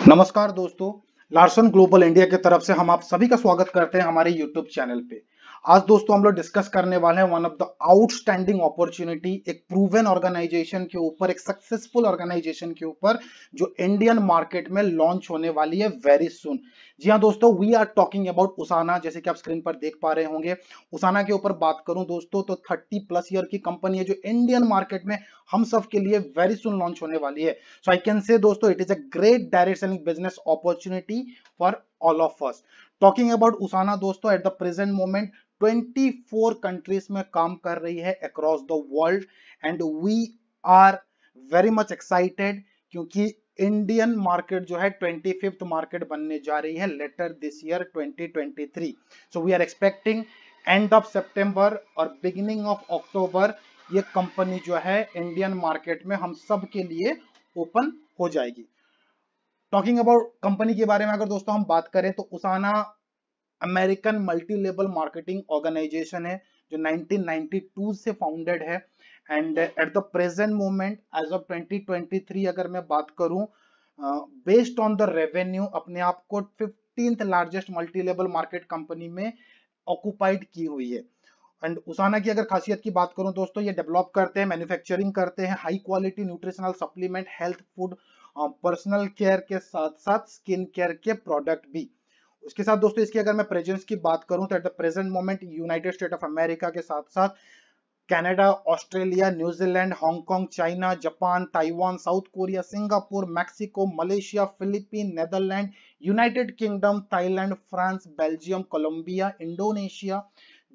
नमस्कार दोस्तों, Larsen global India की तरफ से हम आप सभी का स्वागत करते हैं हमारे यूट्यूब चैनल पे। आज दोस्तों हम लोग डिस्कस करने वाले हैं one of the outstanding opportunity, एक प्रूवन ऑर्गेनाइजेशन के ऊपर, एक सक्सेसफुल ऑर्गेनाइजेशन के ऊपर जो इंडियन मार्केट में लॉन्च होने वाली है वेरी सुन। जी हाँ दोस्तों, वी आर टॉकिंग अबाउट उसाना। जैसे कि आप स्क्रीन पर देख पा रहे होंगे, उसाना के ऊपर बात करूं दोस्तों तो 30+ ईयर की कंपनी है जो इंडियन मार्केट में हम सब के लिए वेरी सुन लॉन्च होने वाली है। So I can say दोस्तों it is a great direct selling business opportunity for all of us. Talking about Usana दोस्तों, at the present moment 24 countries में काम कर रही है across the world and we are very much excited क्योंकि Indian market जो है 25th market बनने जा रही है later this year 2023। So we are expecting end of सितंबर और बिगिनिंग ऑफ अक्टूबर ये कंपनी जो है इंडियन मार्केट में हम सब के लिए ओपन हो जाएगी। टॉकिंग अबाउट कंपनी के बारे में अगर दोस्तों हम बात करें तो Usana American multi level marketing organisation है जो 1992 से फाउंडेड है and at the present moment as of 2023 अगर मैं बात करूं, बेस्ड ऑन द रेवेन्यू अपने आप को 15th largest multi level market company में ऑक्युपाइड की हुई है। एंड उसाना की अगर खासियत की बात करूं दोस्तों, ये डेवलप करते हैं, मैन्युफैक्चरिंग करते हैं high quality nutritional supplement, health food, personal care के साथ साथ स्किन केयर के प्रोडक्ट भी। उसके साथ दोस्तों इसकी अगर मैं प्रेजेंस की बात करूं तो at the present moment United State of America के साथ साथ Canada, Australia, New Zealand, Hong Kong, China, Japan, Taiwan, South Korea, Singapore, Mexico, Malaysia, Philippine, Netherland, United Kingdom, Thailand, France, Belgium, Colombia, Indonesia,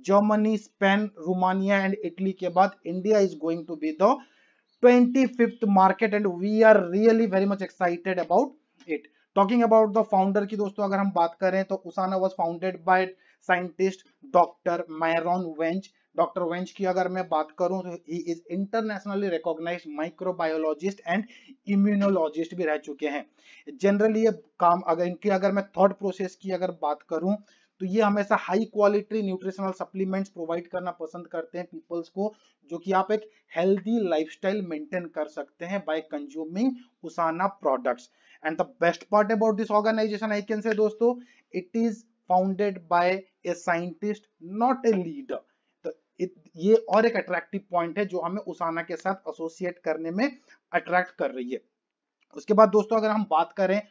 Germany, Spain, Romania and Italy के बाद India is going to be the 25th market and we are really very much excited about it. Talking about the founder की दोस्तों अगर हम बात करें तो Usana was founded by scientist doctor Myron Wentz. Doctor Wentz की अगर मैं बात करूं तो he is internationally recognised microbiologist and immunologist भी रह चुके हैं। जनरली ये काम अगर इनकी अगर मैं थॉट प्रोसेस की अगर बात करूं तो ये हमेशा high quality nutritional supplements provide करना पसंद करते हैं पीपल्स को, जो कि आप एक हेल्दी लाइफस्टाइल मेंटेन कर सकते हैं by consuming Usana products. And the best part about this organisation I can say दोस्तों, it is founded by a scientist not a leader. तो ये और एक अट्रैक्टिव पॉइंट है जो हमें उसाना के साथ एसोसिएट करने में अट्रैक्ट कर रही है। उसके बाद दोस्तों अगर हम बात करें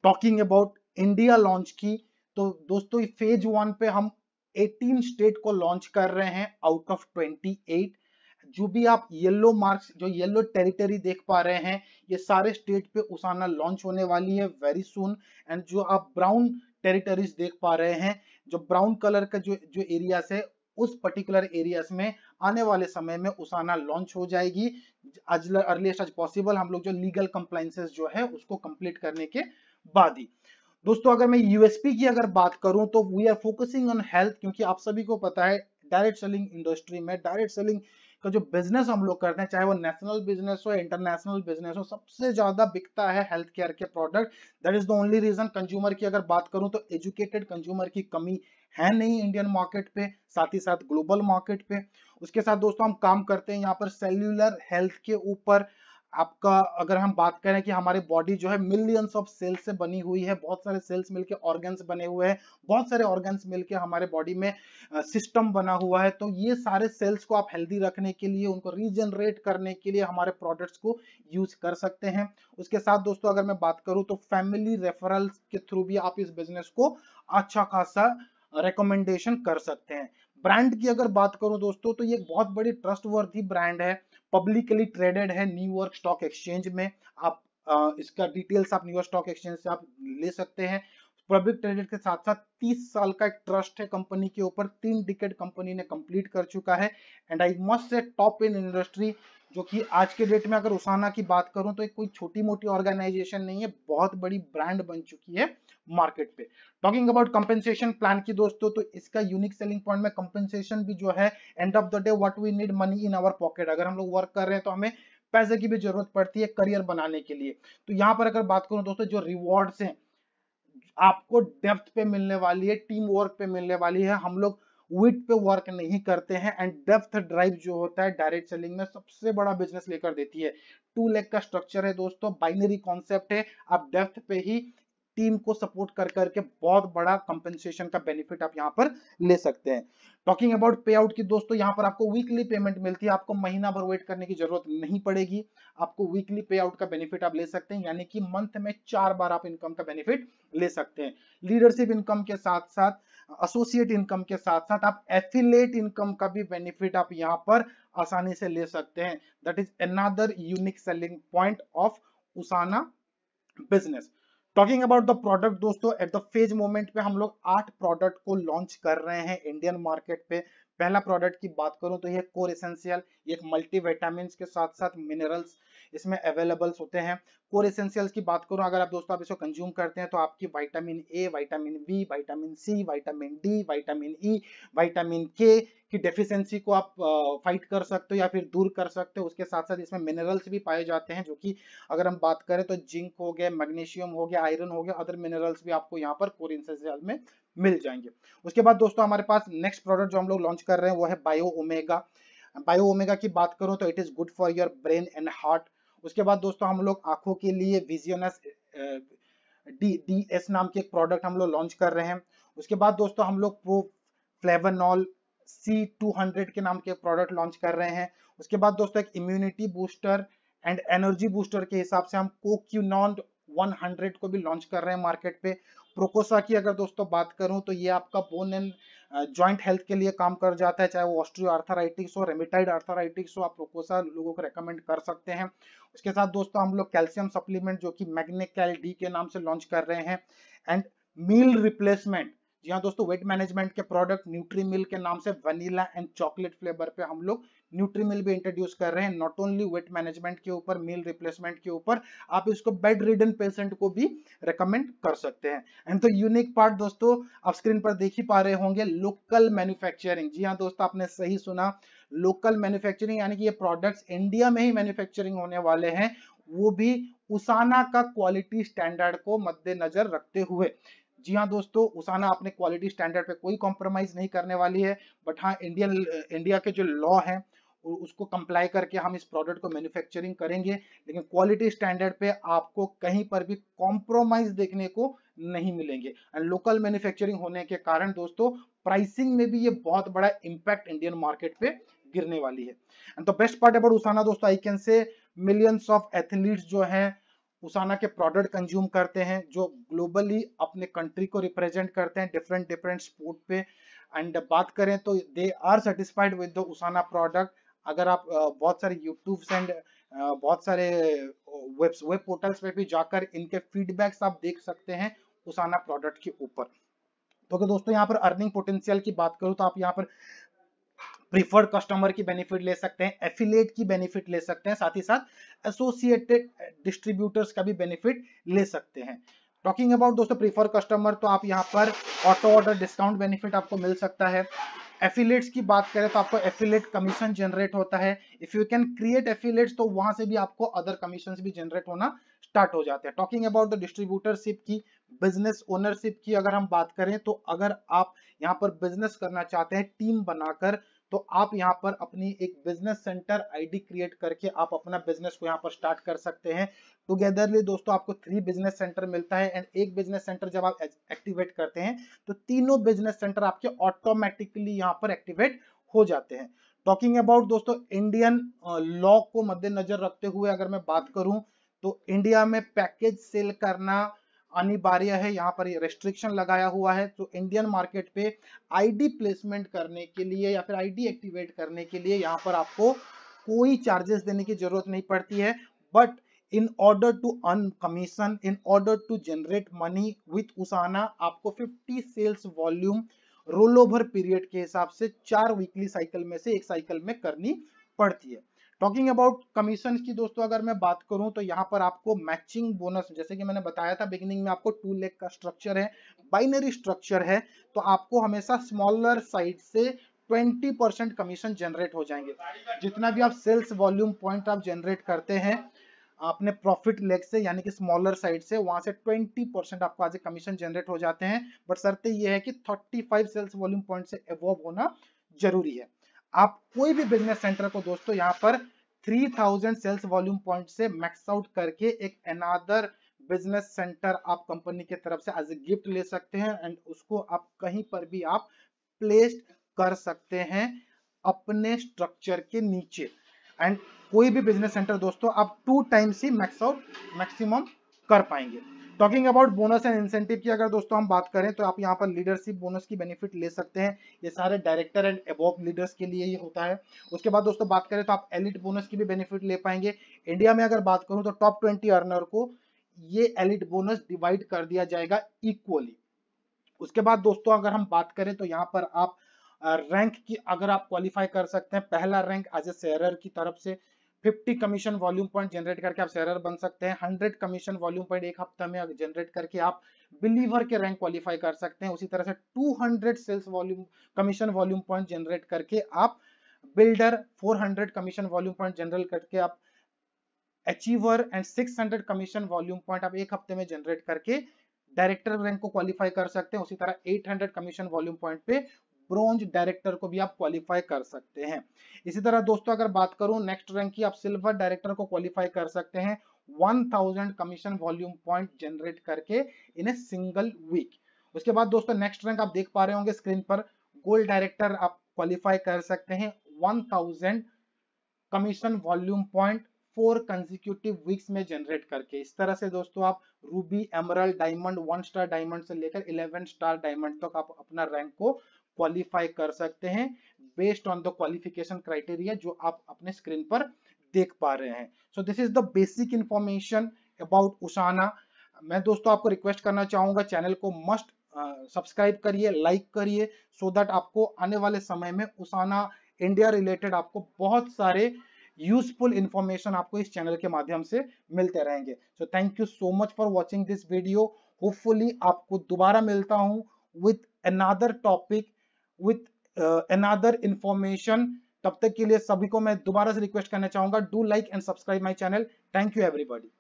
टॉकिंग अबाउट इंडिया लॉन्च की तो दोस्तों फेज 1 पे हम 18 स्टेट को लॉन्च कर रहे हैं आउट ऑफ 28। जो भी आप येलो मार्क्स, जो येलो टेरिटरी देख पा रहे हैं, ये सारे स्टेट पे उसाना लॉन्च होने वाली है वेरी सून। एंड जो आप ब्राउन टेरिटरीज देख पा रहे हैं, जो ब्राउन कलर का जो जो एरियाज है, उस पर्टिकुलर एरियाज में आने वाले समय में उसाना लॉन्च हो जाएगी आज अर्लीस्ट एज पॉसिबल, हम लोग जो लीगल कंप्लायंसेस जो है उसको कंप्लीट करने के बाद ही। दोस्तों अगर मैं यूएसपी की अगर बात करूं तो we are focusing on health, क्योंकि आप सभी को पता है डायरेक्ट सेलिंग इंडस्ट्री में डायरेक्ट सेलिंग का जो बिजनेस हम लोग करते हैं, चाहे वो नेशनल बिजनेस हो इंटरनेशनल बिजनेस हो, सबसे ज्यादा बिकता है हेल्थ केयर के product. That is the only reason. Consumer की अगर बात करूं तो एजुकेटेड कंज्यूमर की कमी है नहीं इंडियन मार्केट पे, साथ ही साथ ग्लोबल मार्केट पे। उसके साथ दोस्तों हम काम करते हैं यहाँ पर सेल्यूलर हेल्थ के ऊपर। आपका अगर हम बात करें कि हमारी बॉडी जो है मिलियंस ऑफ सेल्स से बनी हुई है, बहुत सारे सेल्स मिलके ऑर्गन्स बने हुए हैं, बहुत सारे ऑर्गन्स मिलके हमारे बॉडी में सिस्टम बना हुआ है। तो ये सारे सेल्स को आप हेल्दी रखने के लिए, उनको रीजनरेट करने के लिए हमारे प्रोडक्ट्स को यूज कर सकते हैं। उसके साथ दोस्तों अगर मैं बात करूं तो फैमिली रेफरल्स के थ्रू भी आप इस बिजनेस को अच्छा खासा रिकमेंडेशन कर सकते हैं। ब्रांड की अगर बात करूं दोस्तों तो ये एक बहुत बड़ी ट्रस्टवर्थी ब्रांड है, पब्लिकली ट्रेडेड है न्यूयॉर्क स्टॉक एक्सचेंज में। आप इसका डिटेल्स आप न्यूयॉर्क स्टॉक एक्सचेंज से आप ले सकते हैं। पब्लिक ट्रेडेड के साथ साथ 30 साल का एक ट्रस्ट है कंपनी के ऊपर, 3 डिकेड कंपनी ने कंप्लीट कर चुका है। And I must say top in industry, जो कि आज के डेट में अगर उसाना की बात करूं तो एक कोई छोटी मोटी ऑर्गेनाइजेशन नहीं है, बहुत बड़ी ब्रांड बन चुकी है मार्केट पे। टॉकिंग अबाउट कंपेंसेशन प्लान की दोस्तों, तो इसका यूनिक सेलिंग पॉइंट में कंपेंसेशन भी जो है, end of the day what we need money in our pocket. अगर हम लोग वर्क कर रहे हैं तो हमें पैसे की भी जरूरत पड़ती है करियर बनाने के लिए। तो यहाँ पर अगर बात करूं दोस्तों, जो रिवॉर्ड्स हैं आपको डेप्थ पे मिलने वाली है, टीम वर्क पे मिलने वाली है। हम लोग विट पे वर्क नहीं करते हैं। एंड डेप्थ ड्राइव जो होता है डायरेक्ट सेलिंग में सबसे बड़ा बिजनेस लेकर देती है। 2 लेग का स्ट्रक्चर है दोस्तों, बाइनरी कॉन्सेप्ट है, आप डेप्थ पे ही टीम को सपोर्ट कर करके बहुत बड़ा कंपेंसेशन का बेनिफिट आप यहाँ पर ले सकते हैं। टॉकिंग अबाउट पे आउट की दोस्तों, यहाँ पर आपको वीकली पेमेंट मिलती है, आपको महीना भर वेट करने की जरूरत नहीं पड़ेगी, आपको वीकली पे आउट का बेनिफिट आप ले सकते हैं, यानी कि मंथ में 4 बार आप इनकम का बेनिफिट ले सकते हैं। लीडरशिप इनकम के साथ साथ, एसोसिएट इनकम के साथ साथ आप एफिलिएट इनकम का भी बेनिफिट आप यहाँ पर आसानी से ले सकते हैं। That is another unique selling point of Usana business. Talking about the product दोस्तों, एट द फेज मोमेंट पे हम लोग 8 प्रोडक्ट को लॉन्च कर रहे हैं इंडियन मार्केट पे। पहला प्रोडक्ट की बात करूं तो ये कोर एसेंशियल, ये एक मल्टीविटामिन के साथ साथ मिनरल्स इसमें अवेलेबल्स होते हैं। कोर एसेंशियल्स की बात करूं, अगर आप दोस्तों आप इसको कंज्यूम करते हैं तो आपकी vitamin A, vitamin B, vitamin C, vitamin D, vitamin E, vitamin K की डेफिशिएंसी को आप फाइट कर सकते हो या फिर दूर कर सकते हो। उसके साथ साथ इसमें मिनरल्स भी पाए जाते हैं, जो कि अगर हम बात करें तो जिंक हो गया, मैग्नीशियम हो गया, आयरन हो गया, अदर मिनरल्स भी आपको यहाँ पर कोर एसेंशियल में मिल जाएंगे। उसके बाद दोस्तों हमारे पास नेक्स्ट प्रोडक्ट जो हम लोग लॉन्च कर रहे हैं वो है बायो ओमेगा। बायो ओमेगा की बात करूं तो it is good for your brain and heart. उसके बाद दोस्तों हम लोग आंखों के लिए विजियनस DS नाम के एक प्रोडक्ट हम लोग लॉन्च कर रहे हैं। उसके बाद दोस्तों हम लोग प्रो फ्लेवनॉल C200 के नाम के प्रोडक्ट लॉन्च कर रहे हैं। उसके बाद दोस्तों एक immunity booster and energy booster के हिसाब से हम कोक्यूनॉन 100 को भी लॉन्च कर रहे हैं मार्केट पे। प्रोकोसा की अगर दोस्तों बात करूं तो ये आपका बोन एंड जॉइंट हेल्थ के लिए काम कर जाता है, चाहे वो ऑस्ट्रियो आर्थराइटिस हो, रेमिटाइड आर्थराइटिस हो, आप प्रोकोसा लोगों को रेकमेंड कर सकते हैं। उसके साथ दोस्तों हम लोग कैल्शियम सप्लीमेंट जो कि मैग्नेकैल डी के नाम से लॉन्च कर रहे हैं। एंड मील रिप्लेसमेंट, जी हाँ दोस्तों, वेट मैनेजमेंट के प्रोडक्ट न्यूट्री मिल के नाम से वनीला एंड चॉकलेट फ्लेवर पे हम लोग न्यूट्री मिल भी इंट्रोड्यूस कर रहे हैं। नॉट ओनली वेट मैनेजमेंट के ऊपर, मील रिप्लेसमेंट के ऊपर, आप इसको बेड रिडन पेशेंट को भी रेकमेंड कर सकते हैं। एंड तो यूनिक पार्ट दोस्तों आप स्क्रीन पर देख ही पा रहे होंगे, लोकल मैन्युफैक्चरिंग। जी हाँ दोस्तों, आपने सही सुना, लोकल मैन्युफैक्चरिंग, यानी कि ये प्रोडक्ट्स इंडिया में ही मैन्युफैक्चरिंग होने वाले हैं, वो भी उसाना का क्वालिटी स्टैंडर्ड को मद्देनजर रखते हुए। जी हाँ दोस्तों, उसाना अपने क्वालिटी स्टैंडर्ड पे कोई कॉम्प्रोमाइज नहीं करने वाली है, बट हाँ इंडिया के जो लॉ है उसको कंप्लाई करके हम इस प्रोडक्ट को मैन्युफैक्चरिंग करेंगे, लेकिन क्वालिटी स्टैंडर्ड पे आपको कहीं पर भी कॉम्प्रोमाइज देखने को नहीं मिलेंगे। एंड लोकल मैन्युफैक्चरिंग होने के कारण दोस्तों प्राइसिंग में भी ये बहुत बड़ा इंपैक्ट इंडियन मार्केट पे गिरने वाली है। And the best part about Usana दोस्तों, I can say millions of athletes जो हैं उसाना के प्रोडक्ट कंज्यूम करते हैं, जो ग्लोबली अपने कंट्री को रिप्रेजेंट करते हैं डिफरेंट डिफरेंट स्पोर्ट पे। एंड बात करें तो they are satisfied with the Usana product. अगर आप बहुत सारे यूट्यूब एंड बहुत सारे वेब पोर्टल्स पे भी जाकर इनके फीडबैक्स आप देख सकते हैं उसाना प्रोडक्ट के ऊपर। तो अगर दोस्तों यहाँ पर अर्निंग पोटेंशियल की बात करूं तो आप यहाँ पर प्रीफर्ड कस्टमर की बेनिफिट ले सकते हैं, एफिलिएट की बेनिफिट ले सकते हैं, साथ ही साथ एसोसिएटेड डिस्ट्रीब्यूटर्स का भी बेनिफिट ले सकते हैं। टॉकिंग अबाउट दोस्तों प्रीफर्ड कस्टमर, तो आप यहाँ पर ऑटो ऑर्डर डिस्काउंट बेनिफिट आपको मिल सकता है। एफिलिएट्स की बात करें तो आपको एफिलिएट कमीशन जनरेट होता है। If you can create affiliates तो वहां से भी आपको अदर कमीशंस भी जनरेट होना स्टार्ट हो जाते हैं। टॉकिंग अबाउट द डिस्ट्रीब्यूटरशिप की, बिजनेस ओनरशिप की अगर हम बात करें तो अगर आप यहाँ पर बिजनेस करना चाहते हैं टीम बनाकर, तो आप यहाँ पर अपनी एक बिजनेस सेंटर आईडी क्रिएट करके आप अपना बिजनेस को यहाँ पर स्टार्ट कर सकते हैं। टुगेदरली दोस्तों आपको 3 बिजनेस सेंटर मिलता है, एंड एक बिजनेस सेंटर जब आप एक्टिवेट करते हैं तो तीनों बिजनेस सेंटर आपके ऑटोमेटिकली यहाँ पर एक्टिवेट हो जाते हैं। टॉकिंग अबाउट दोस्तों इंडियन लॉ को मद्देनजर रखते हुए अगर मैं बात करूं तो इंडिया में पैकेज सेल करना अनिवार्य है, यहाँ पर ये रेस्ट्रिक्शन लगाया हुआ है। तो इंडियन मार्केट पे आईडी प्लेसमेंट करने के लिए या फिर आईडी एक्टिवेट करने के लिए यहाँ पर आपको कोई चार्जेस देने की जरूरत नहीं पड़ती है। But in order to earn commission, in order to generate money with Usana, आपको 50 sales volume roll over period के हिसाब से 4 वीकली साइकिल में से एक साइकिल में करनी पड़ती है। टॉकिंग अबाउट कमीशन की दोस्तों अगर मैं बात करूं तो यहाँ पर आपको मैचिंग बोनस, जैसे कि मैंने बताया था बिगिनिंग में, आपको 2 लेग का स्ट्रक्चर है, बाइनरी स्ट्रक्चर है, तो आपको हमेशा स्मॉलर साइड से 20% कमीशन जनरेट हो जाएंगे। जितना भी आप सेल्स वॉल्यूम पॉइंट आप जनरेट करते हैं अपने प्रॉफिट लेग से, यानी कि स्मॉलर साइड से, वहां से 20% आपको आज कमीशन जनरेट हो जाते हैं। बट शर्त यह है कि 35 सेल्स वॉल्यूम पॉइंट से एबव होना जरूरी है। आप कोई भी बिजनेस सेंटर को दोस्तों यहाँ पर 3000 सेल्स वॉल्यूम पॉइंट से मैक्स आउट करके एक अनदर बिजनेस सेंटर आप कंपनी की तरफ से एज ए गिफ्ट ले सकते हैं एंड उसको आप कहीं पर भी आप प्लेस कर सकते हैं अपने स्ट्रक्चर के नीचे। एंड कोई भी बिजनेस सेंटर दोस्तों आप 2 टाइम्स ही मैक्सिमम कर पाएंगे। Talking about bonus and incentive की अगर दोस्तों हम बात करें तो आप यहाँ पर लीडरशिप बोनस की बेनिफिट ले सकते हैं। ये सारे डायरेक्टर एंड अबव लीडर्स के लिए ये होता है। उसके बाद दोस्तों बात करें तो आप एलिट बोनस की भी बेनिफिट ले पाएंगे। इंडिया में अगर बात करूं तो टॉप 20 अर्नर को ये एलिट बोनस डिवाइड कर दिया जाएगा इक्वली। उसके बाद दोस्तों अगर हम बात करें तो यहाँ पर आप रैंक की अगर आप क्वालिफाई कर सकते हैं, पहला रैंक एज ए शेयरर की तरफ से 50 कमीशन वॉल्यूम पॉइंट जनरेट करके आप शेयरर बन सकते हैं। 100 कमीशन वॉल्यूम पॉइंट एक हफ्ते में जनरेट करके आप बिलीवर के रैंक क्वालिफाई कर सकते हैं। उसी तरह से 200 sales volume commission volume point generate करके आप builder, 400 commission volume point generate करके आप achiever and 600 commission volume point आप एक हफ्ते में जनरेट करके डायरेक्टर रैंक को क्वालिफाई कर सकते हैं। उसी तरह 800 कमीशन वॉल्यूम पॉइंट पे ब्रोंज डायरेक्टर को भी आप क्वालिफाई कर सकते हैं। इसी तरह दोस्तों अगर बात करूं नेक्स्ट रैंक की, आप सिल्वर डायरेक्टर को क्वालिफाई कर सकते हैं 1000 कमीशन वॉल्यूम पॉइंट जनरेट करके इन ए सिंगल वीक। उसके बाद दोस्तों नेक्स्ट रैंक आप देख पा रहे होंगे स्क्रीन पर, गोल्ड डायरेक्टर आप क्वालिफाई कर सकते हैं 1000 commission volume point 4 consecutive weeks में जनरेट करके। इस तरह से दोस्तों आप Ruby, emerald, diamond, 1 star diamond से लेकर 11 स्टार डायमंड तक आप अपना रैंक को क्वालिफाई कर सकते हैं based on the qualification criteria जो आप अपने स्क्रीन पर देख पा रहे हैं। So this is the basic information about Usana. मैं दोस्तों आपको रिक्वेस्ट करना चाहूंगा चैनल को मस्ट सब्सक्राइब करिए, लाइक करिए, सो दैट आपको आने वाले समय में उसाना इंडिया रिलेटेड आपको बहुत सारे यूजफुल इंफॉर्मेशन आपको इस चैनल के माध्यम से मिलते रहेंगे। So thank you so much for watching this video. Hopefully आपको दोबारा मिलता हूं with another topic, with another information. तब तक के लिए सभी को मैं दोबारा से रिक्वेस्ट करना चाहूंगा, do like and subscribe my channel. Thank you everybody.